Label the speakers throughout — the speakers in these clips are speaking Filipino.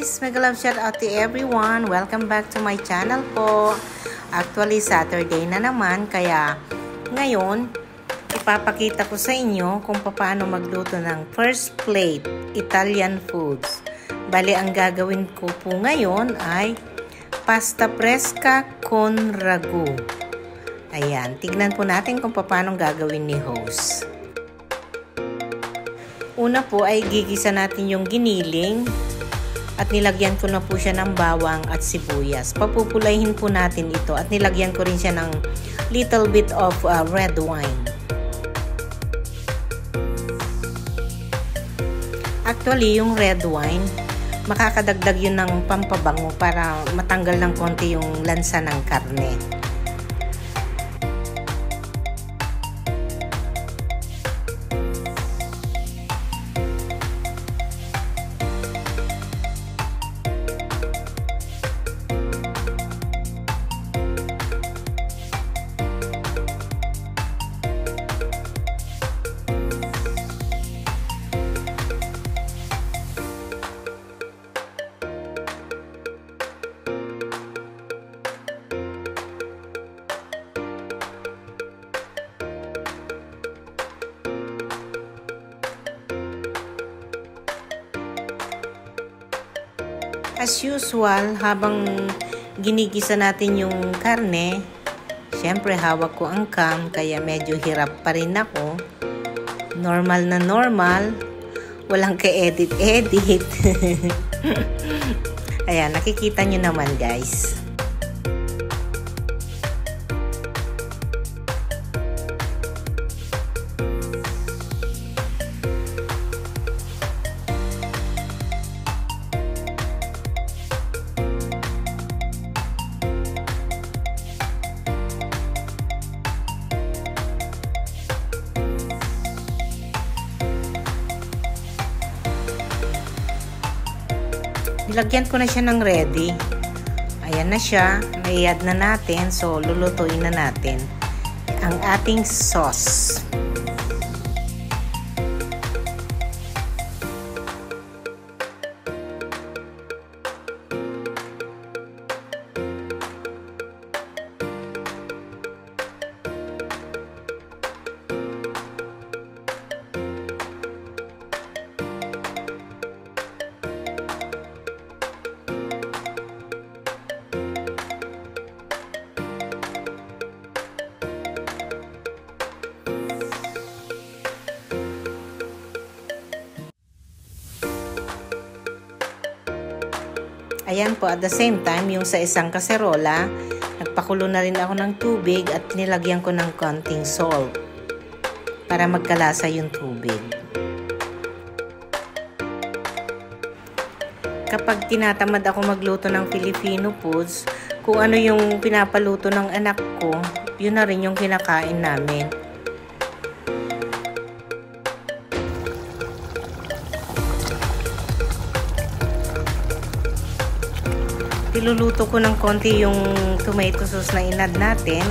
Speaker 1: guys! Mega love shout out to everyone! Welcome back to my channel po. Actually, Saturday na naman, kaya ngayon, ipapakita ko sa inyo kung paano magluto ng first plate Italian foods. Bali, ang gagawin ko po ngayon ay pasta fresca con ragu. Ayan, tignan po natin kung paano gagawin ni host. Una po ay gigisa natin yung giniling at nilagyan ko na po siya ng bawang at sibuyas. Papupulahin po natin ito at nilagyan ko rin siya ng little bit of red wine. Actually, yung red wine, makakadagdag yun ng pampabango para matanggal ng konti yung lansa ng karne. As usual, habang ginigisa natin yung karne, syempre hawak ko ang cam, kaya medyo hirap pa rin ako. Normal na normal, walang ka-edit-edit. Ayan, nakikita nyo naman guys. Nilagyan ko na siya ng ready. Ayan na siya. May-add na natin. So, lulutuin na natin ang ating sauce. Ayan po, at the same time, yung sa isang kaserola, nagpakulo na rin ako ng tubig at nilagyan ko ng konting salt para magkalasa yung tubig. Kapag tinatamad ako magluto ng Filipino foods, kung ano yung pinapaluto ng anak ko, yun na rin yung kinakain namin. Iluluto ko ng konti yung tomato sauce na inad natin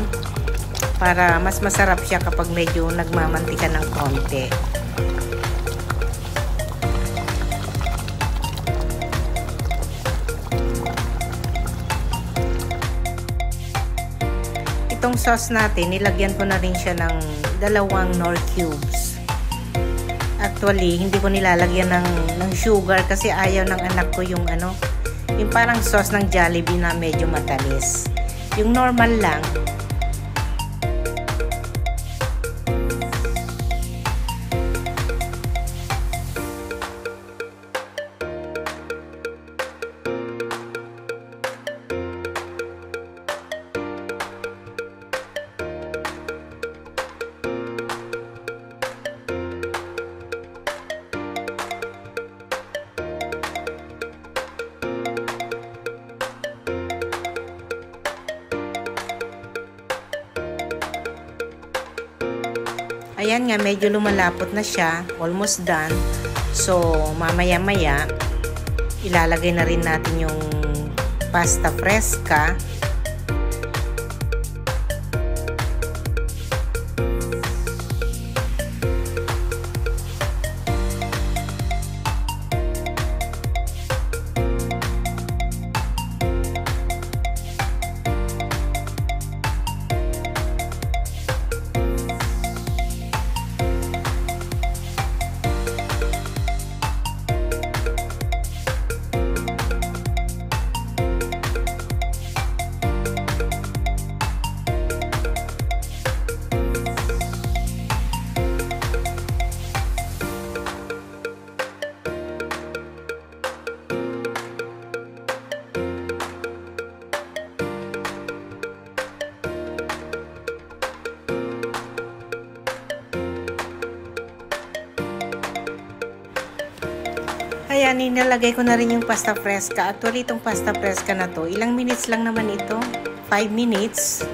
Speaker 1: para mas masarap siya kapag medyo nagmamantika ng konti. Itong sauce natin, nilagyan ko na rin siya ng 2 Knorr cubes. Actually, hindi ko nilalagyan ng sugar kasi ayaw ng anak ko yung yung parang sauce ng Jollibee na medyo matamis. Yung normal lang. Ayan nga, medyo lumalapot na siya. Almost done. So, mamaya-maya, ilalagay na rin natin yung pasta fresca. Kaya nilalagay ko na rin yung pasta fresca. Actually, itong pasta fresca na to, ilang minutes lang naman ito. 5 minutes.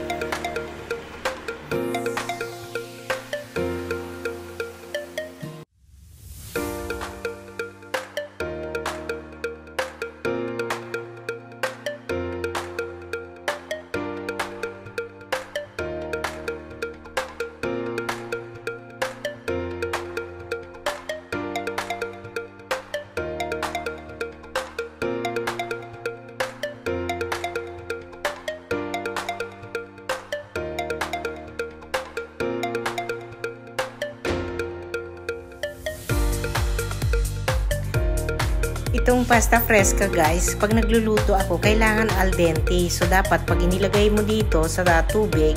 Speaker 1: Itong pasta fresca guys, pag nagluluto ako, kailangan al dente. So dapat pag inilagay mo dito sa tubig,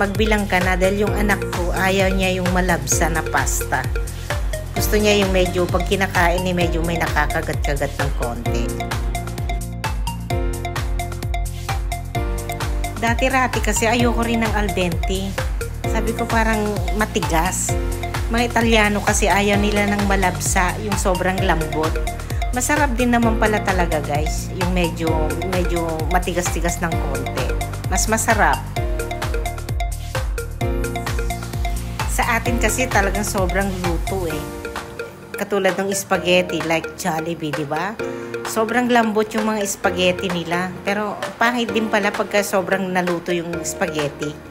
Speaker 1: magbilang ka na dahil yung anak ko ayaw niya yung malabsa na pasta. Gusto niya yung medyo pag kinakain ni medyo may nakakagat-kagat ng konti. Dati-rati kasi ayoko rin ng al dente. Sabi ko parang matigas. Mga Italiano kasi ayaw nila ng malabsa, yung sobrang lambot. Masarap din naman pala talaga guys, yung medyo matigas-tigas ng konti. Mas masarap. Sa atin kasi talagang sobrang luto eh. Katulad ng spaghetti like Jollibee, di ba? Sobrang lambot yung mga spaghetti nila. Pero pangit din pala pagka sobrang naluto yung spaghetti.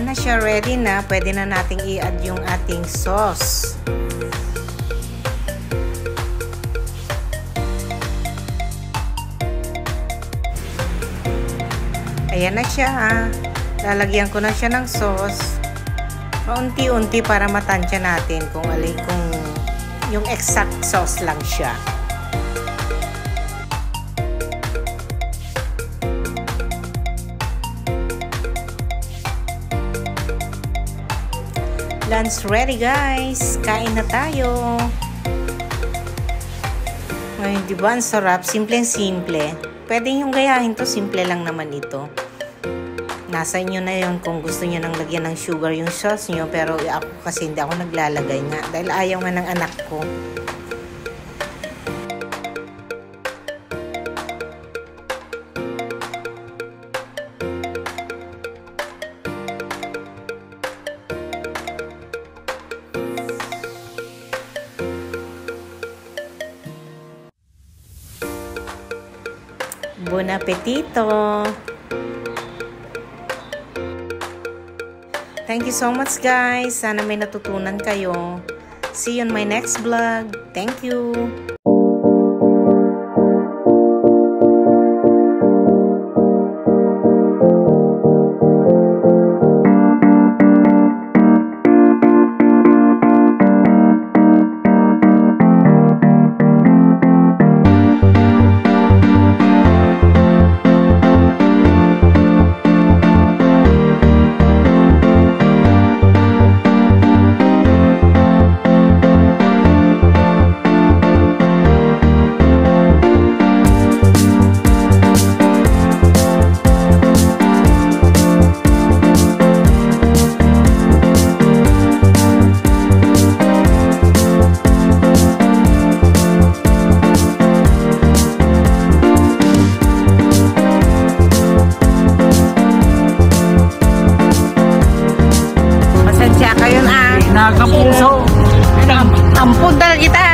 Speaker 1: ayan na siya, ready na. Pwede na nating i-add yung ating sauce. Ayan na siya, ha. Lalagyan ko na siya ng sauce. Paunti-unti para matansya natin kung yung exact sauce lang siya. Lunch ready, guys. Kain na tayo. Ay, di ba ang sarap? Simple-simple. Pwede yung gayahin to. Simple lang naman ito. Nasa inyo na yun kung gusto nyo nang lagyan ng sugar yung sauce nyo. Pero ako kasi hindi ako naglalagay nga. Dahil ayaw nga ng anak ko. Buon appetito! Thank you so much, guys. Sana may natutunan kayo. See you on my next vlog. Thank you. Nakapuso.
Speaker 2: Ampun talaga kita.